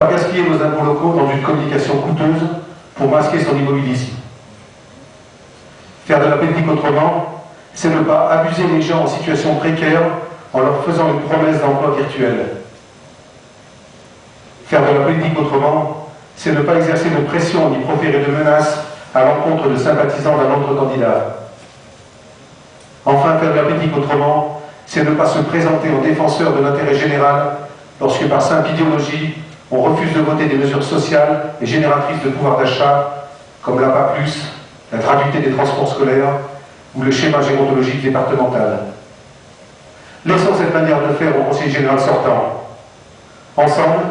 Pas gaspiller nos impôts locaux dans une communication coûteuse pour masquer son immobilisme. Faire de la politique autrement, c'est ne pas abuser les gens en situation précaire en leur faisant une promesse d'emploi virtuel. Faire de la politique autrement, c'est ne pas exercer de pression ni proférer de menaces à l'encontre de sympathisants d'un autre candidat. Enfin, faire de la politique autrement, c'est ne pas se présenter en défenseur de l'intérêt général lorsque par simple idéologie, on refuse de voter des mesures sociales et génératrices de pouvoir d'achat, comme l'APA+, la gratuité des transports scolaires ou le schéma gérontologique départemental. Laissons cette manière de faire au Conseil général sortant. Ensemble,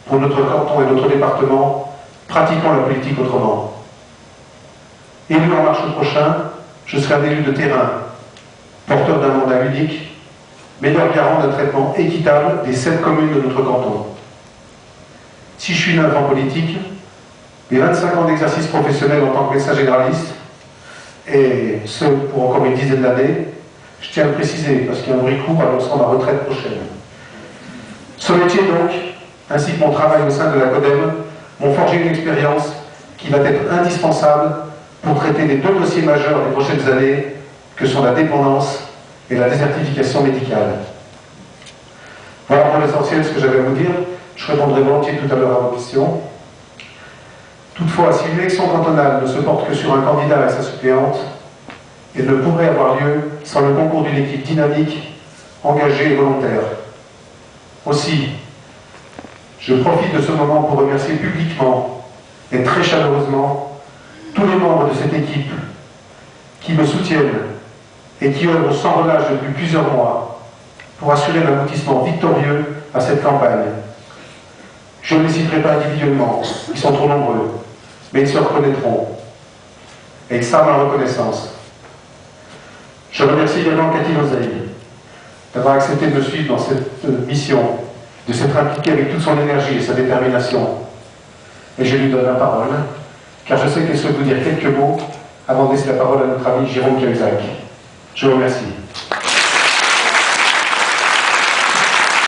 pour notre canton et notre département, pratiquons la politique autrement. Élu en marche prochain, je serai un élu de terrain, porteur d'un mandat unique, meilleur garant d'un traitement équitable des 7 communes de notre canton. Si je suis neuf en politique, mes 25 ans d'exercice professionnel en tant que médecin généraliste, et ce pour encore une dizaine d'années, je tiens à le préciser parce qu'il y a un bruit court annonçant ma retraite prochaine. Ce métier donc, ainsi que mon travail au sein de la CODEM, m'ont forgé une expérience qui va être indispensable pour traiter les 2 dossiers majeurs des prochaines années, que sont la dépendance et la désertification médicale. Voilà pour l'essentiel ce que j'avais à vous dire. Je répondrai volontiers tout à l'heure à vos questions. Toutefois, si une élection cantonale ne se porte que sur un candidat et sa suppléante, elle ne pourrait avoir lieu sans le concours d'une équipe dynamique, engagée et volontaire. Aussi, je profite de ce moment pour remercier publiquement et très chaleureusement tous les membres de cette équipe qui me soutiennent et qui œuvrent sans relâche depuis plusieurs mois pour assurer l'aboutissement victorieux à cette campagne. Je ne les citerai pas individuellement, ils sont trop nombreux, mais ils se reconnaîtront. Et ils savent ma reconnaissance. Je remercie également Cathy Lozeille d'avoir accepté de me suivre dans cette mission, de s'être impliquée avec toute son énergie et sa détermination. Et je lui donne la parole, car je sais qu'elle souhaite vous dire quelques mots avant de laisser la parole à notre ami Jérôme Cahuzac. Je vous remercie.